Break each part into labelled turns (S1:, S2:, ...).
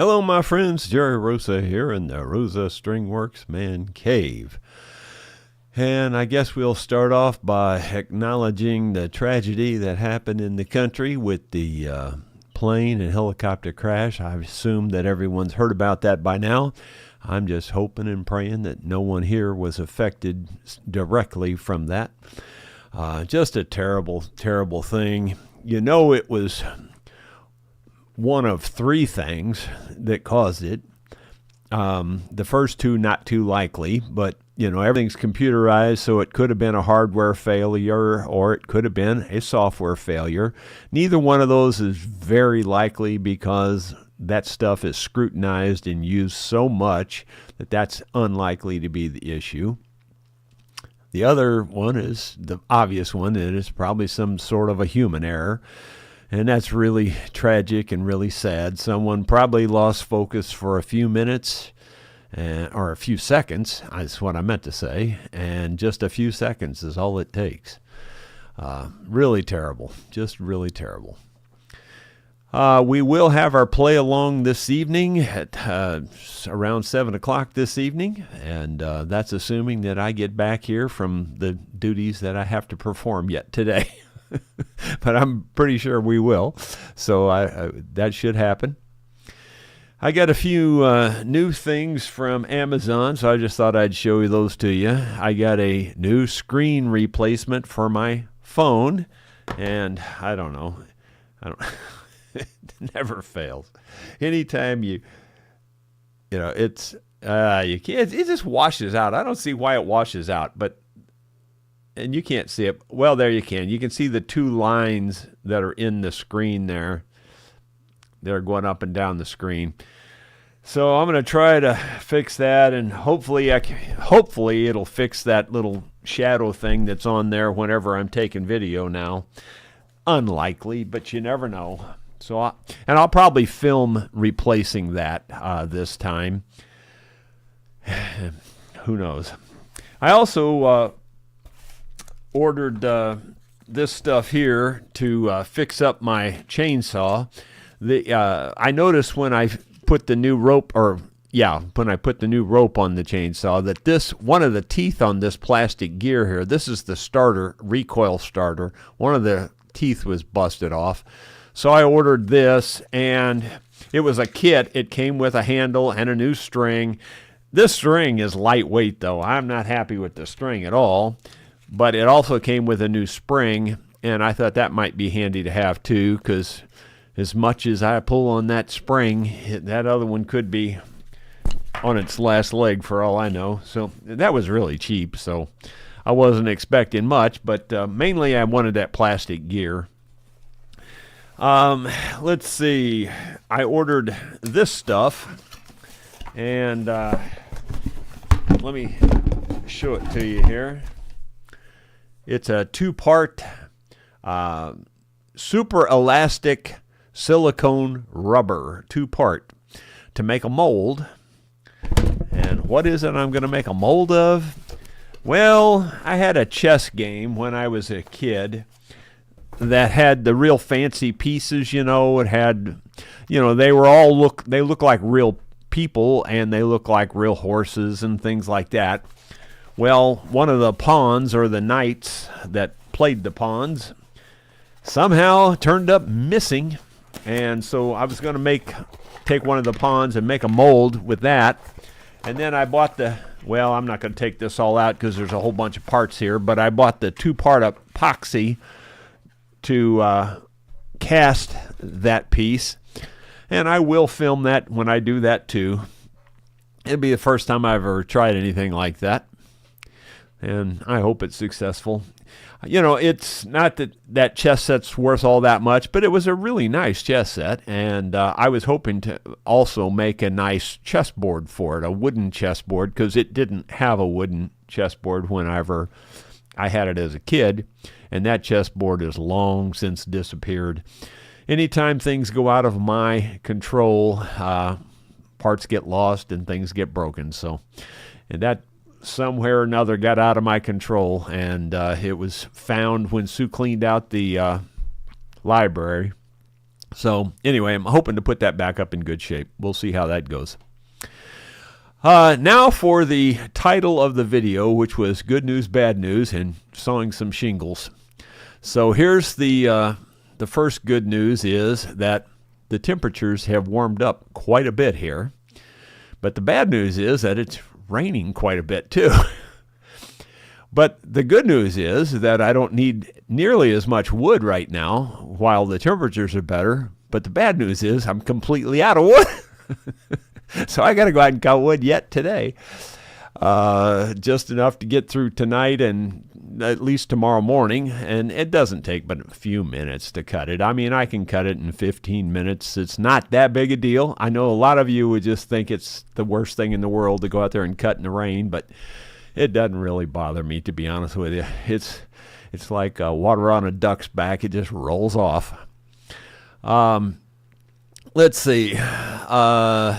S1: Hello, my friends. Jerry Rosa here in the Rosa Stringworks Man Cave. And I guess we'll start off by acknowledging the tragedy that happened in the country with the plane and helicopter crash. I assume that everyone's heard about that by now. I'm just hoping and praying that no one here was affected directly from that. Just a terrible, terrible thing. You know, it was one of three things that caused it. The first two, not too likely, but everything's computerized, so it could have been a hardware failure or it could have been a software failure. Neither one of those is very likely because that stuff is scrutinized and used so much that that's unlikely to be the issue. The other one is the obvious one. It is probably some sort of a human error. And that's really tragic and really sad. Someone probably lost focus for a few minutes or a few seconds. That's what I meant to say. And just a few seconds is all it takes. Really terrible. Just really terrible. We will have our play along this evening at around 7 o'clock this evening. And that's assuming that I get back here from the duties that I have to perform yet today. But I'm pretty sure we will. So that should happen. I got a few new things from Amazon, so I just thought I'd show you those to you. I got a new screen replacement for my phone, and I don't know. It never fails. Anytime it's you can't. It just washes out. I don't see why it washes out, and you can't see it. Well, there you can. You can see the two lines that are in the screen there. They're going up and down the screen. So I'm going to try to fix that, and hopefully it'll fix that little shadow thing that's on there whenever I'm taking video now. Unlikely, but you never know. So I'll probably film replacing that this time. Who knows? I also ordered this stuff here to fix up my chainsaw. I noticed when I put the new rope, on the chainsaw, that one of the teeth on this plastic gear here, this is the starter, recoil starter. One of the teeth was busted off. So I ordered this, and it was a kit. It came with a handle and a new string. This string is lightweight, though. I'm not happy with the string at all. But it also came with a new spring, and I thought that might be handy to have too, because as much as I pull on that spring, that other one could be on its last leg for all I know. So that was really cheap, so I wasn't expecting much, but mainly I wanted that plastic gear. Let's see. I ordered this stuff, and let me show it to you here. It's a two-part super elastic silicone rubber, two-part, to make a mold. And what is it I'm going to make a mold of? Well, I had a chess game when I was a kid that had the real fancy pieces. It had, they look like real people, and they look like real horses and things like that. Well, one of the pawns, or the knights that played the pawns, somehow turned up missing. And so I was going to take one of the pawns and make a mold with that. And then I bought I'm not going to take this all out because there's a whole bunch of parts here, but I bought the two-part epoxy to cast that piece. And I will film that when I do that too. It'll be the first time I've ever tried anything like that. And I hope it's successful. It's not that chess set's worth all that much, but it was a really nice chess set. And I was hoping to also make a nice chessboard for it, a wooden chessboard, because it didn't have a wooden chessboard whenever I had it as a kid. And that chessboard is long since disappeared. Anytime things go out of my control, parts get lost and things get broken. And that somewhere or another got out of my control, and it was found when Sue cleaned out the library. So anyway, I'm hoping to put that back up in good shape. We'll see how that goes. Now for the title of the video, which was Good News, Bad News, and sawing some shingles. So here's the first good news is that the temperatures have warmed up quite a bit here. But the bad news is that it's raining quite a bit too. But the good news is that I don't need nearly as much wood right now while the temperatures are better. But the bad news is I'm completely out of wood. So I got to go out and cut wood yet today. Just enough to get through tonight and at least tomorrow morning. And it doesn't take but a few minutes to cut it. I mean, I can cut it in 15 minutes. It's not that big a deal. I know a lot of you would just think it's the worst thing in the world to go out there and cut in the rain, but it doesn't really bother me, to be honest with you. It's like water on a duck's back. It just rolls off. Let's see. The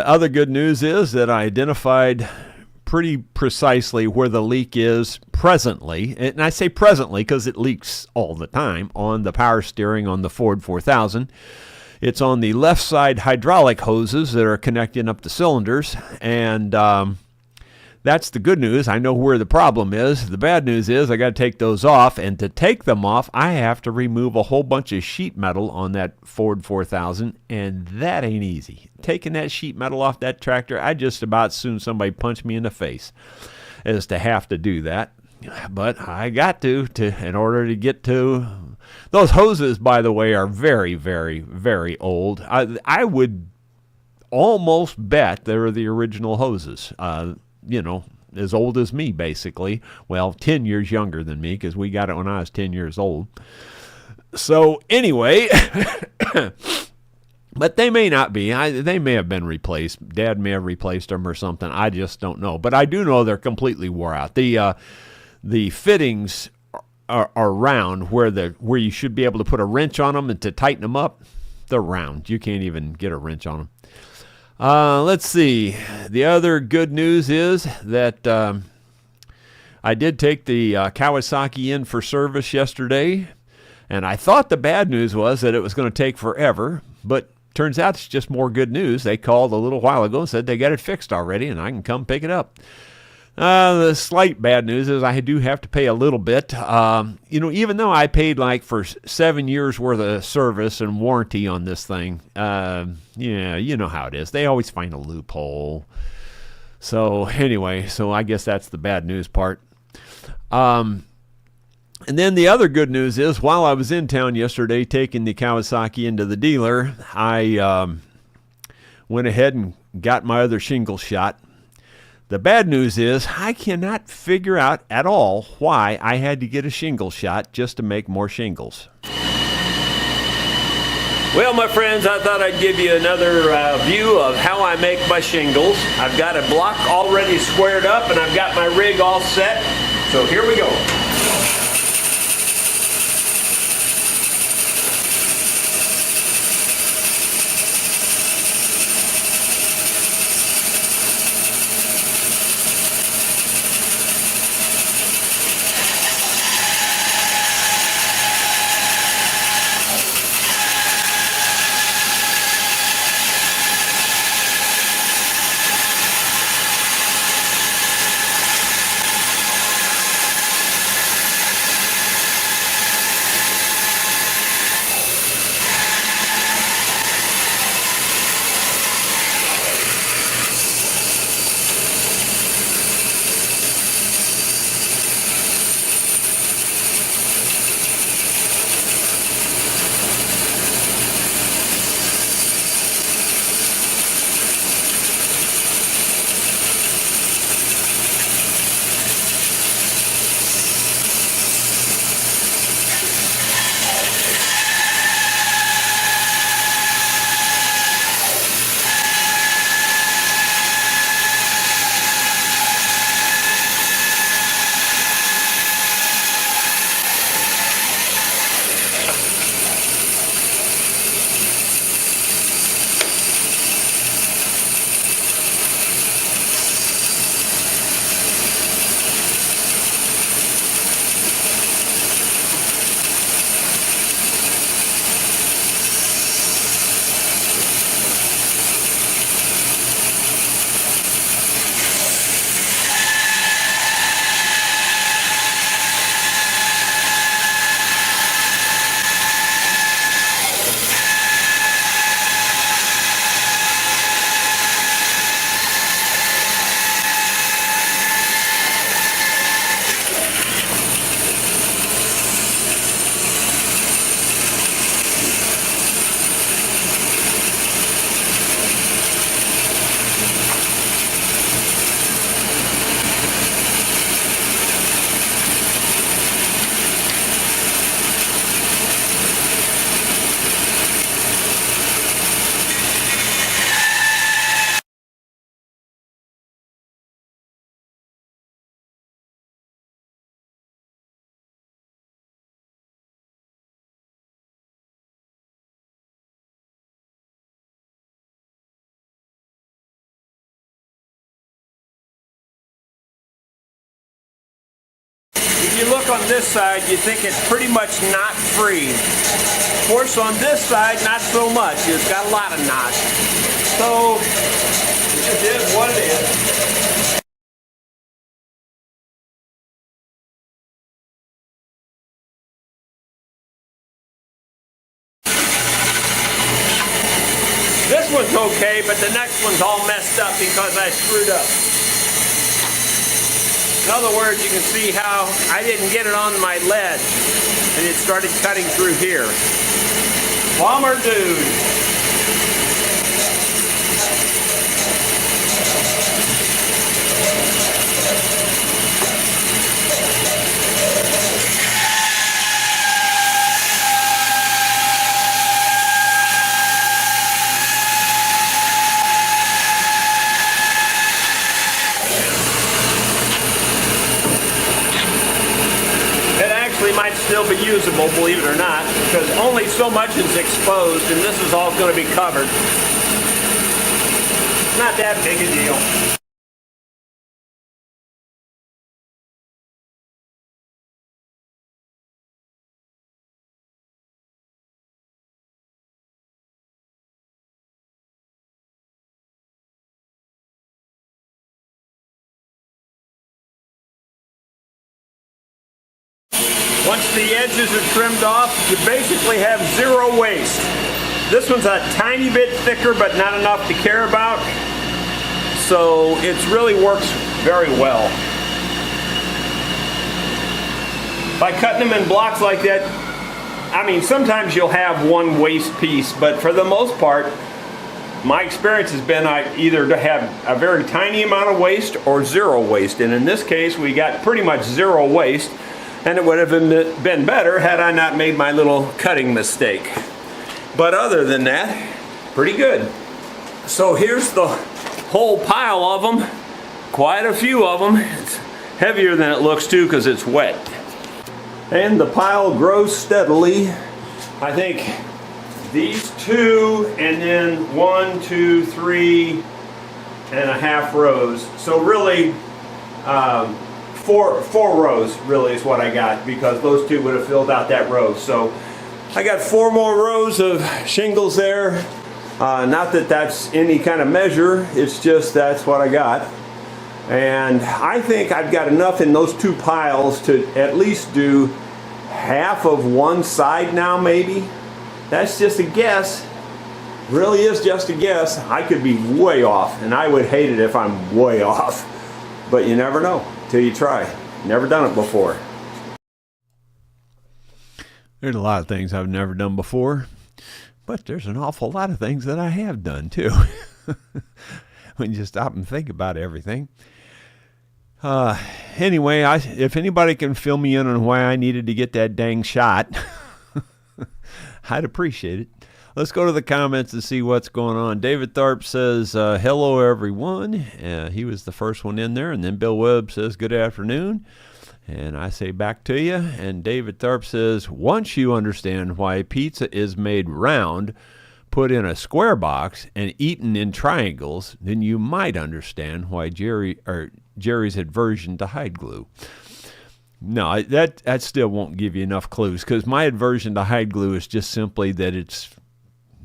S1: other good news is that I identified pretty precisely where the leak is presently. And I say presently because it leaks all the time on the power steering on the Ford 4000. It's on the left side hydraulic hoses that are connecting up the cylinders. And that's the good news. I know where the problem is. The bad news is I got to take those off, and to take them off, I have to remove a whole bunch of sheet metal on that Ford 4000, and that ain't easy. Taking that sheet metal off that tractor, I just about soon somebody punched me in the face as to have to do that. But I got to in order to get to those hoses. By the way, are very, very, very old. I would almost bet they're the original hoses. As old as me, basically. Well, 10 years younger than me, because we got it when I was 10 years old. So, anyway, but they may not be. They may have been replaced. Dad may have replaced them or something. I just don't know. But I do know they're completely wore out. The fittings are round, where you should be able to put a wrench on them and to tighten them up. They're round. You can't even get a wrench on them. Let's see. The other good news is that I did take the Kawasaki in for service yesterday, and I thought the bad news was that it was going to take forever, but turns out it's just more good news. They called a little while ago and said they got it fixed already, and I can come pick it up. The slight bad news is I do have to pay a little bit. Even though I paid like for 7 years worth of service and warranty on this thing, you know how it is. They always find a loophole. So anyway, I guess that's the bad news part. And then the other good news is while I was in town yesterday taking the Kawasaki into the dealer, I went ahead and got my other shingle shot. The bad news is I cannot figure out at all why I had to get a shingle shot just to make more shingles. Well, my friends, I thought I'd give you another view of how I make my shingles. I've got a block already squared up and I've got my rig all set. So here we go. If you look on this side, you think it's pretty much knot free. Of course, on this side, not so much. It's got a lot of knots. So, it is what it is. This one's okay, but the next one's all messed up because I screwed up. In other words, you can see how I didn't get it on my ledge and it started cutting through here. Bomber dude. Might still be usable, believe it or not, because only so much is exposed and this is all going to be covered. Not that big a deal. Once the edges are trimmed off, you basically have zero waste. This one's a tiny bit thicker, but not enough to care about. So it really works very well. By cutting them in blocks like that, I mean, sometimes you'll have one waste piece, but for the most part, my experience has been I either have a very tiny amount of waste or zero waste. And in this case, we got pretty much zero waste. And it would have been better had I not made my little cutting mistake. But other than that, pretty good. So here's the whole pile of them. Quite a few of them. It's heavier than it looks too because it's wet. And the pile grows steadily. I think these two and then 1, 2, 3 and a half rows. So really, Four rows really is what I got, because those two would have filled out that row. So I got 4 more rows of shingles there. Not that that's any kind of measure, it's just that's what I got. And I think I've got enough in those 2 piles to at least do half of one side now, maybe. That's just a guess. Really is just a guess. I could be way off, and I would hate it if I'm way off. But you never know till you try. Never done it before. There's a lot of things I've never done before, but there's an awful lot of things that I have done too. When you stop and think about everything. Anyway, if anybody can fill me in on why I needed to get that dang shot, I'd appreciate it. Let's go to the comments and see what's going on. David Tharp says, hello, everyone. He was the first one in there. And then Bill Webb says, good afternoon. And I say back to you. And David Tharp says, once you understand why pizza is made round, put in a square box, and eaten in triangles, then you might understand why Jerry's aversion to hide glue. No, that still won't give you enough clues, because my aversion to hide glue is just simply that it's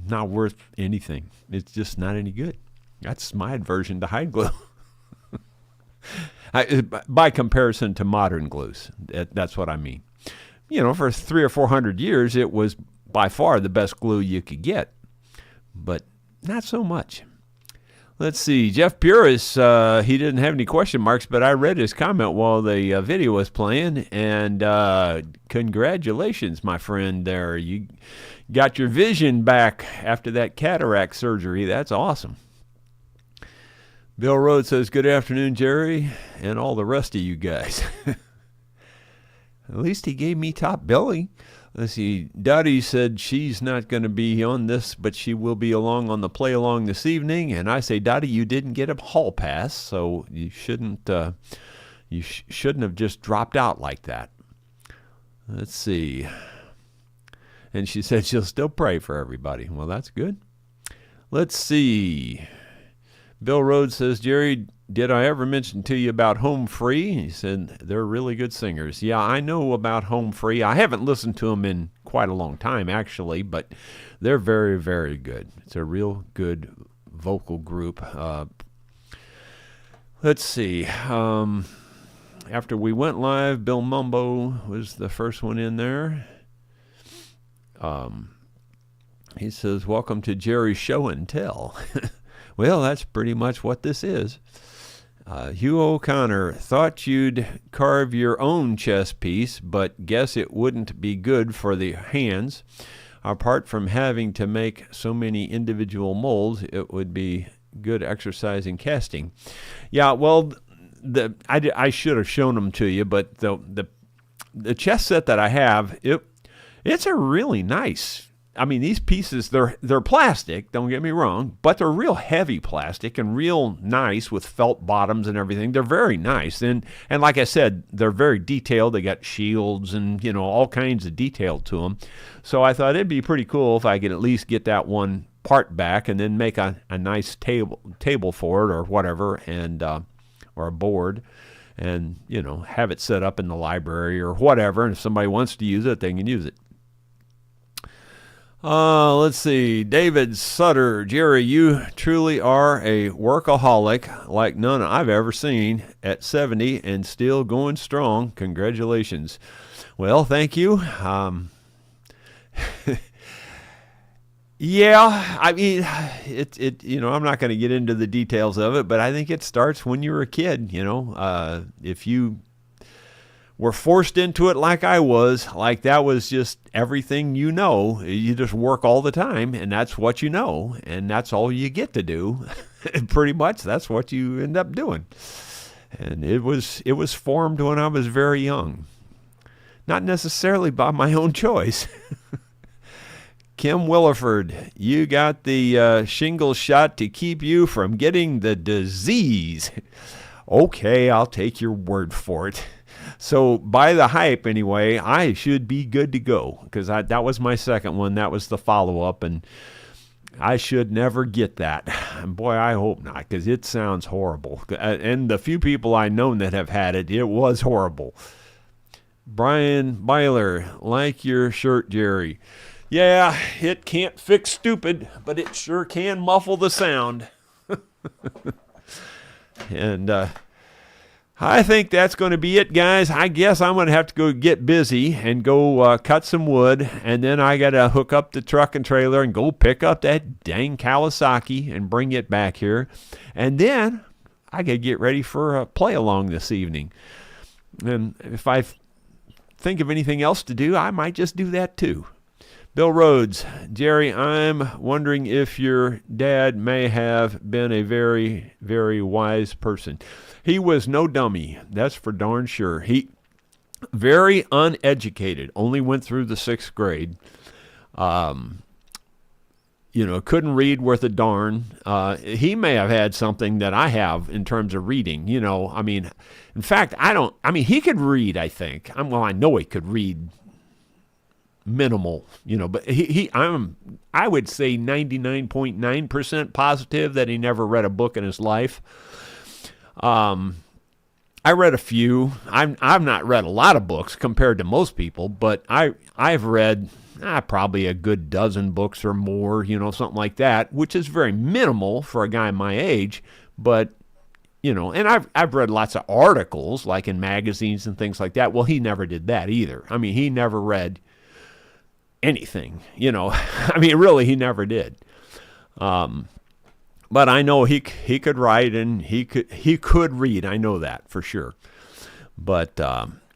S1: not worth anything. It's just not any good. That's my aversion to hide glue. By comparison to modern glues, that's what I mean. You know, for 300 or 400 years, it was by far the best glue you could get, but not so much. Let's see. Jeff Puris, he didn't have any question marks, but I read his comment while the video was playing, and congratulations, my friend there. You got your vision back after that cataract surgery. That's awesome. Bill Rhodes says, good afternoon, Jerry, and all the rest of you guys. At least he gave me top billing. Let's see. Dottie said she's not going to be on this, but she will be along on the play along this evening. And I say, Dottie, you didn't get a hall pass, so you shouldn't have just dropped out like that. Let's see. And she said she'll still pray for everybody. Well, that's good. Let's see. Bill Rhodes says, Jerry, did I ever mention to you about Home Free? He said, they're really good singers. Yeah, I know about Home Free. I haven't listened to them in quite a long time, actually, but they're very, very good. It's a real good vocal group. Let's see. After we went live, Bill Mumbo was the first one in there. He says, welcome to Jerry's Show and Tell. Well, that's pretty much what this is. Hugh O'Connor, thought you'd carve your own chess piece, but guess it wouldn't be good for the hands. Apart from having to make so many individual molds, it would be good exercise in casting. Yeah, well, I should have shown them to you, but the chess set that I have, it's a really nice. I mean, these pieces, they're plastic, don't get me wrong, but they're real heavy plastic and real nice with felt bottoms and everything. They're very nice. And like I said, they're very detailed. They got shields and, all kinds of detail to them. So I thought it'd be pretty cool if I could at least get that one part back and then make a nice table for it or whatever, and or a board, and, have it set up in the library or whatever. And if somebody wants to use it, they can use it. Let's see. David Sutter. Jerry, you truly are a workaholic like none I've ever seen at 70 and still going strong. Congratulations. Well, thank you. Yeah, I mean, I'm not going to get into the details of it, but I think it starts when you were a kid, if you were forced into it like I was, like that was just everything you just work all the time, and that's what you know, and that's all you get to do. Pretty much that's what you end up doing. And it was formed when I was very young. Not necessarily by my own choice. Kim Williford, you got the shingle shot to keep you from getting the disease. Okay, I'll take your word for it. So by the hype anyway, I should be good to go, because that was my second one. That was the follow-up, and I should never get that. And boy, I hope not, because it sounds horrible. And the few people I know that have had it, it was horrible. Brian Byler, like your shirt, Jerry. Yeah, it can't fix stupid, but it sure can muffle the sound. And I think that's going to be it, guys. I guess I'm going to have to go get busy and go cut some wood, and then I got to hook up the truck and trailer and go pick up that dang Kawasaki and bring it back here. And then I got to get ready for a play-along this evening. And if I think of anything else to do, I might just do that too. Bill Rhodes, Jerry, I'm wondering if your dad may have been a very, very wise person. He was no dummy, that's for darn sure. He very uneducated, only went through the 6th grade. Couldn't read worth a darn. He may have had something that I have in terms of reading. In fact, he could read, I think. I know he could read minimal, but I would say 99.9% positive that he never read a book in his life. I read a few. I've not read a lot of books compared to most people, but I've read probably a good dozen books or more, something like that, which is very minimal for a guy my age. But and I've read lots of articles, like in magazines and things like that. Well, he never did that either. He never read anything, really, he never did. But I know he could write and he could read. I know that for sure. But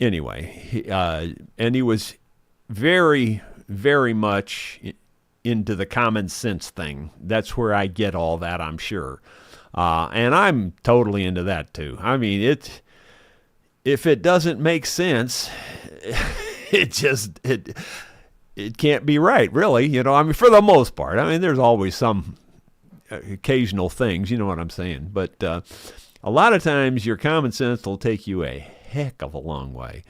S1: anyway, and he was very, very much into the common sense thing. That's where I get all that, I'm sure. And I'm totally into that too. If it doesn't make sense, it can't be right, really. For the most part. There's always some occasional things, you know what I'm saying. But a lot of times your common sense will take you a heck of a long way.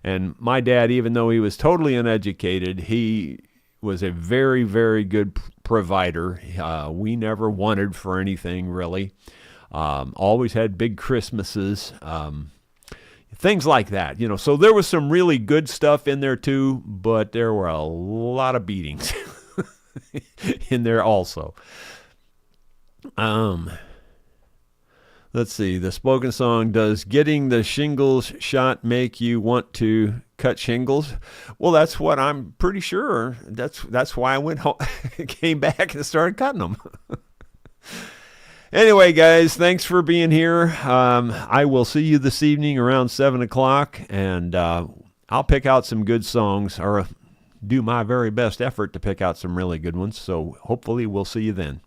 S1: And my dad, even though he was totally uneducated, he was a very, very good provider. We never wanted for anything, really. Always had big Christmases. Things like that, So there was some really good stuff in there too, but there were a lot of beatings in there also. Let's see. The spoken song, does getting the shingles shot make you want to cut shingles? Well, that's what I'm pretty sure. That's why I went home, came back and started cutting them. Anyway, guys, thanks for being here. I will see you this evening around 7 o'clock, and I'll pick out some good songs, or do my very best effort to pick out some really good ones. So hopefully we'll see you then.